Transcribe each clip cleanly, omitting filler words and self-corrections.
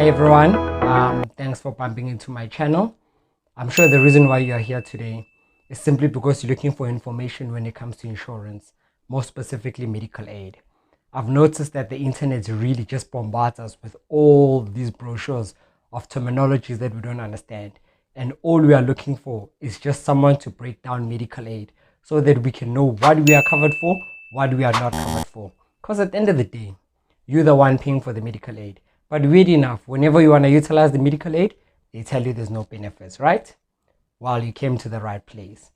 everyone, thanks for bumping into my channel. I'm sure the reason why you are here today is simply because you're looking for information when it comes to insurance, more specifically medical aid. I've noticed that the internet really just bombards us with all these brochures of terminologies that we don't understand, and all we are looking for is just someone to break down medical aid so that we can know what we are covered for, what we are not covered for. Because at the end of the day, you're the one paying for the medical aid. But weird enough, whenever you want to utilize the medical aid, they tell you there's no benefits, right? Well, you came to the right place.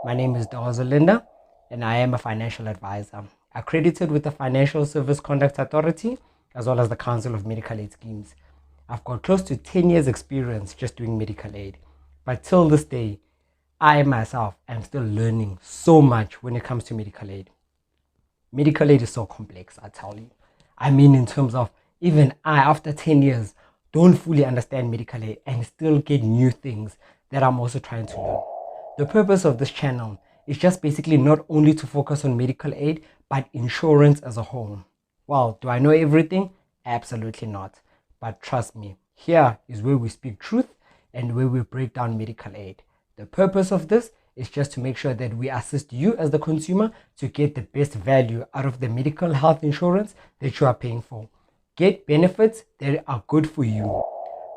My name is Linda, and I am a financial advisor, accredited with the Financial Service Conduct Authority, as well as the Council of Medical Aid Schemes. I've got close to 10 years experience just doing medical aid. But till this day, I myself am still learning so much when it comes to medical aid. Medical aid is so complex, I tell you. I mean, in terms of even I, after 10 years, don't fully understand medical aid and still get new things that I'm also trying to learn. The purpose of this channel is just basically not only to focus on medical aid, but insurance as a whole. Well, do I know everything? Absolutely not. But trust me, here is where we speak truth and where we break down medical aid. The purpose of this is just to make sure that we assist you as the consumer to get the best value out of the medical health insurance that you are paying for. Get benefits that are good for you.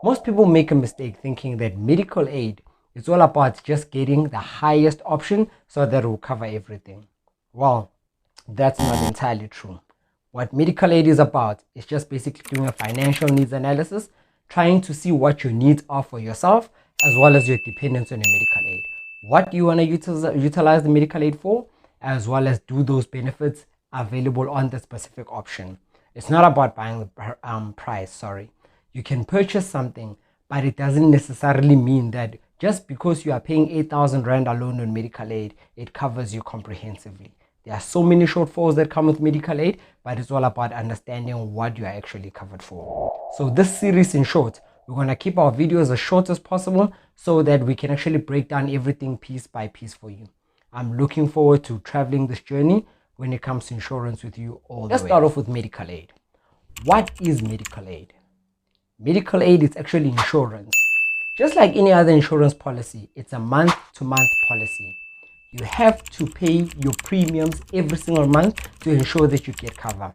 Most people make a mistake thinking that medical aid is all about just getting the highest option so that it will cover everything. Well, that's not entirely true. What medical aid is about is just basically doing a financial needs analysis, trying to see what your needs are for yourself as well as your dependence on your medical aid. What do you want to utilize the medical aid for, as well as do those benefits available on the specific option. It's not about buying the price, sorry. You can purchase something, but it doesn't necessarily mean that just because you are paying 8,000 Rand alone on medical aid, it covers you comprehensively. There are so many shortfalls that come with medical aid, but it's all about understanding what you are actually covered for. So this series, in short, we're going to keep our videos as short as possible so that we can actually break down everything piece by piece for you. I'm looking forward to traveling this journey when it comes to insurance with you all the way. Let's start off with medical aid. What is medical aid? Medical aid is actually insurance. Just like any other insurance policy, it's a month-to-month policy. You have to pay your premiums every single month to ensure that you get cover.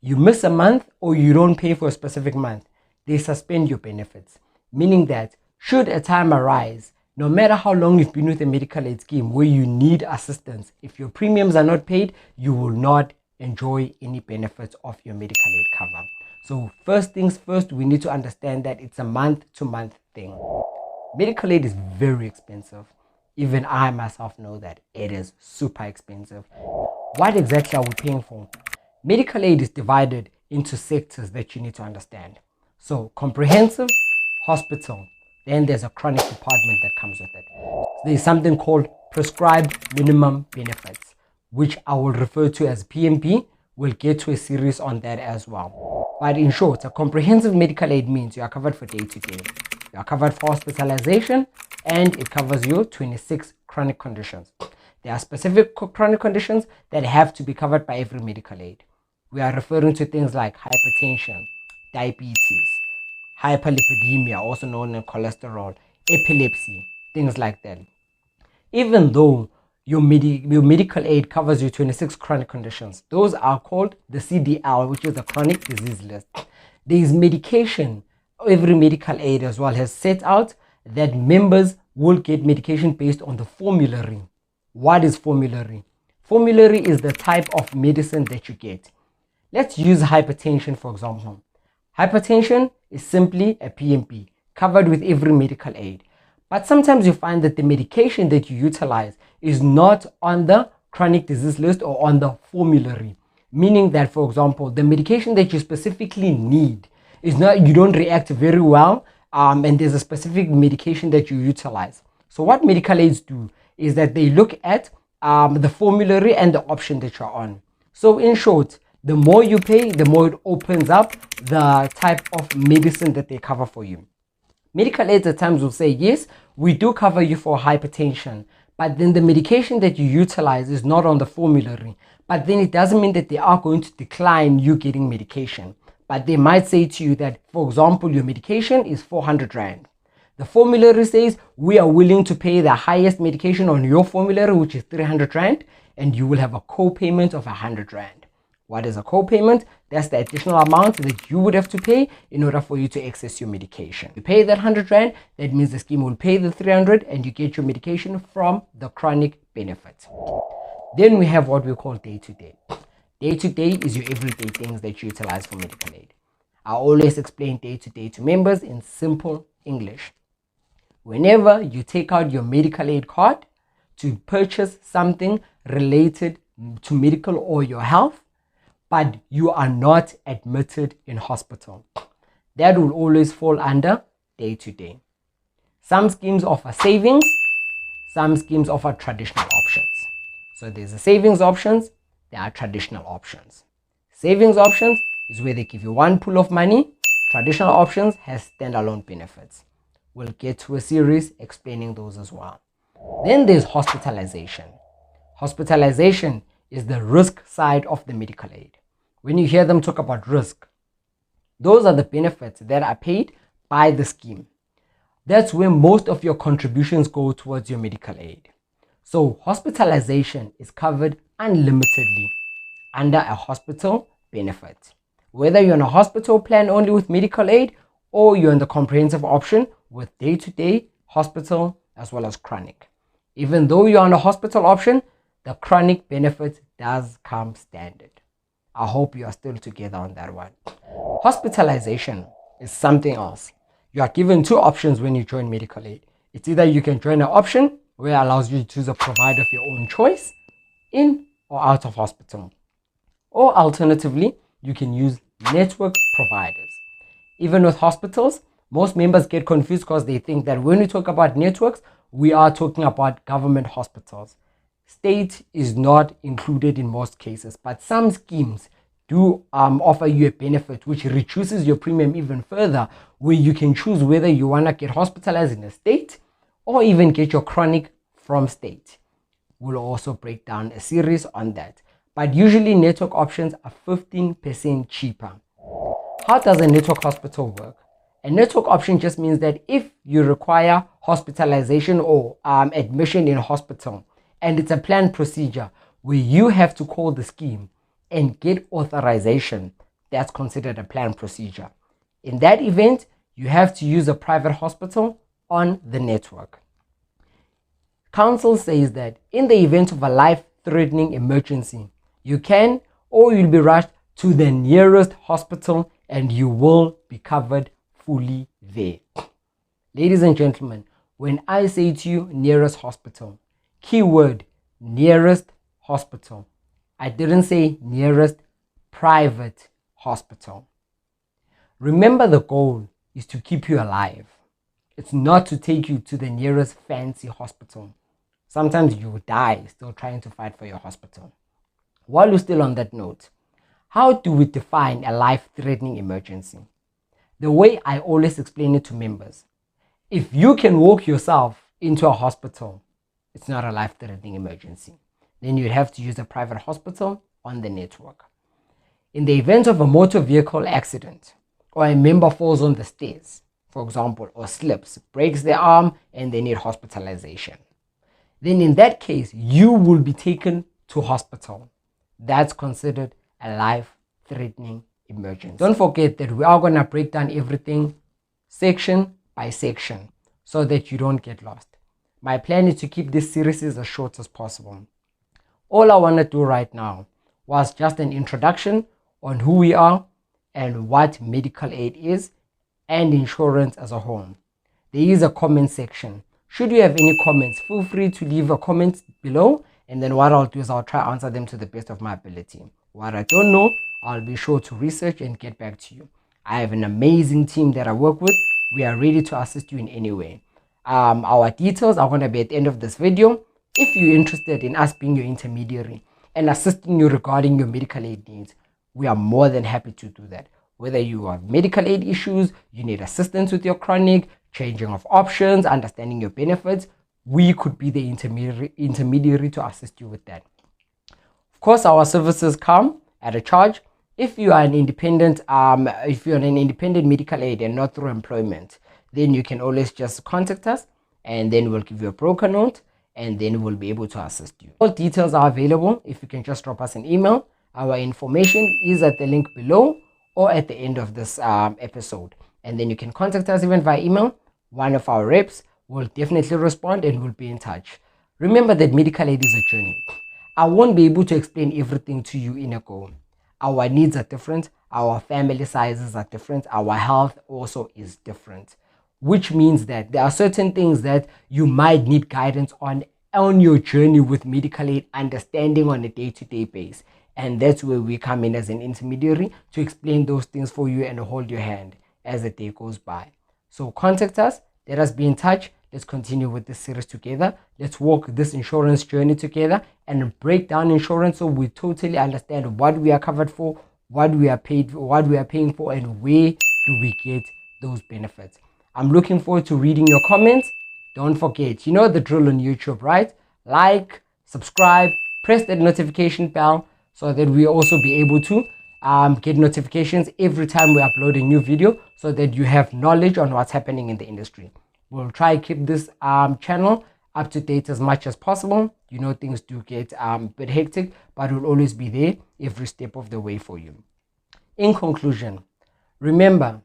You miss a month or you don't pay for a specific month, they suspend your benefits, meaning that should a time arise, no matter how long you've been with a medical aid scheme where you need assistance, if your premiums are not paid, you will not enjoy any benefits of your medical aid cover. So first things first, we need to understand that it's a month-to-month thing. Medical aid is very expensive. Even I myself know that it is super expensive. What exactly are we paying for? Medical aid is divided into sectors that you need to understand. So comprehensive, hospital, then there's a chronic department that comes with it. There's something called prescribed minimum benefits, which I will refer to as PMP. We'll get to a series on that as well. But in short, a comprehensive medical aid means you are covered for day-to-day. You are covered for hospitalization, and it covers you 26 chronic conditions. There are specific chronic conditions that have to be covered by every medical aid. We are referring to things like hypertension, diabetes, hyperlipidemia, also known as cholesterol, epilepsy, things like that. Even though your medical aid covers you 26 chronic conditions, those are called the CDL, which is the chronic disease list. There is medication. Every medical aid as well has set out that members will get medication based on the formulary. What is formulary? Formulary is the type of medicine that you get. Let's use hypertension, for example. Hypertension is simply a PMP covered with every medical aid. But sometimes you find that the medication that you utilize is not on the chronic disease list or on the formulary. Meaning that, for example, the medication that you specifically need is not, you don't react very well, and there's a specific medication that you utilize. So what medical aids do is that they look at the formulary and the option that you're on. So in short, the more you pay, the more it opens up the type of medicine that they cover for you. Medical aids at times will say, yes, we do cover you for hypertension, but then the medication that you utilize is not on the formulary. But then it doesn't mean that they are going to decline you getting medication. But they might say to you that, for example, your medication is 400 Rand. The formulary says we are willing to pay the highest medication on your formulary, which is 300 Rand, and you will have a co-payment of 100 Rand. What is a co-payment? That's the additional amount that you would have to pay in order for you to access your medication. You pay that 100 Rand, that means the scheme will pay the 300 and you get your medication from the chronic benefit. Then we have what we call day-to-day. Day-to-day is your everyday things that you utilize for medical aid. I always explain day-to-day to members in simple English. Whenever you take out your medical aid card to purchase something related to medical or your health, but you are not admitted in hospital, that will always fall under day-to-day. Some schemes offer savings, some schemes offer traditional options. So there's the savings options, there are traditional options. Savings options is where they give you one pool of money. Traditional options has standalone benefits. We'll get to a series explaining those as well. Then there's hospitalization. Hospitalization is the risk side of the medical aid. When you hear them talk about risk, those are the benefits that are paid by the scheme. That's where most of your contributions go towards your medical aid. So hospitalization is covered unlimitedly under a hospital benefit. Whether you're on a hospital plan only with medical aid or you're in the comprehensive option with day-to-day, hospital, as well as chronic. Even though you're on a hospital option, the chronic benefit does come standard. I hope you are still together on that one. Hospitalization is something else. You are given two options when you join medical aid. It's either you can join an option where it allows you to choose a provider of your own choice in or out of hospital. Or alternatively, you can use network providers. Even with hospitals, most members get confused because they think that when we talk about networks, we are talking about government hospitals. State is not included in most cases, but some schemes do offer you a benefit which reduces your premium even further, where you can choose whether you want to get hospitalized in a state or even get your chronic from state. We'll also break down a series on that. But usually network options are 15% cheaper. How does a network hospital work? A network option just means that if you require hospitalization or admission in a hospital, and it's a planned procedure where you have to call the scheme and get authorization, that's considered a planned procedure. In that event, you have to use a private hospital on the network. Council says that in the event of a life-threatening emergency, you can or you'll be rushed to the nearest hospital and you will be covered fully there. Ladies and gentlemen, when I say to you nearest hospital, keyword nearest hospital. I didn't say nearest private hospital. Remember, the goal is to keep you alive. It's not to take you to the nearest fancy hospital. Sometimes you will die still trying to fight for your hospital. While you're still on that note, how do we define a life-threatening emergency? The way I always explain it to members, if you can walk yourself into a hospital, it's not a life-threatening emergency. Then you'd have to use a private hospital on the network. In the event of a motor vehicle accident, or a member falls on the stairs, for example, or slips, breaks their arm, and they need hospitalization, then in that case, you will be taken to hospital. That's considered a life-threatening emergency. Don't forget that we are going to break down everything section by section so that you don't get lost. My plan is to keep this series as short as possible. All I want to do right now was just an introduction on who we are and what medical aid is and insurance as a whole. There is a comment section. Should you have any comments, feel free to leave a comment below, and then what I'll do is I'll try to answer them to the best of my ability. What I don't know, I'll be sure to research and get back to you. I have an amazing team that I work with. We are ready to assist you in any way. Our details are going to be at the end of this video. If you're interested in us being your intermediary and assisting you regarding your medical aid needs, we are more than happy to do that. Whether you have medical aid issues, you need assistance with your chronic, changing of options, understanding your benefits, we could be the intermediary to assist you with that. Of course, our services come at a charge. If you are an independent, if you're an independent medical aid and not through employment, then you can always just contact us, and then we'll give you a broker note, and then we'll be able to assist you. All details are available. If you can just drop us an email, our information is at the link below or at the end of this episode, and then you can contact us even via email. One of our reps will definitely respond and will be in touch. Remember that medical aid is a journey. I won't be able to explain everything to you in a go. Our needs are different, our family sizes are different, our health also is different, which means that there are certain things that you might need guidance on your journey with medical aid, understanding on a day-to-day basis. And that's where we come in as an intermediary to explain those things for you and hold your hand as the day goes by. So contact us, let us be in touch. Let's continue with this series together. Let's walk this insurance journey together and break down insurance so we totally understand what we are covered for, what we are paid for, what we are paying for, and where do we get those benefits. I'm looking forward to reading your comments. Don't forget, you know the drill on YouTube, right? Like, subscribe, press that notification bell so that we also be able to get notifications every time we upload a new video, so that you have knowledge on what's happening in the industry. We'll try to keep this channel up to date as much as possible. You know, things do get a bit hectic, but we'll always be there every step of the way for you. In conclusion, remember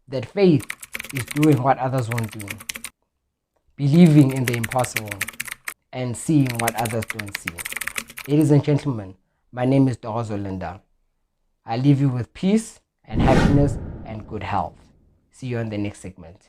that faith is doing what others won't do, believing in the impossible, and seeing what others don't see. Ladies and gentlemen, my name is Dozo Linda. I leave you with peace and happiness and good health. See you on the next segment.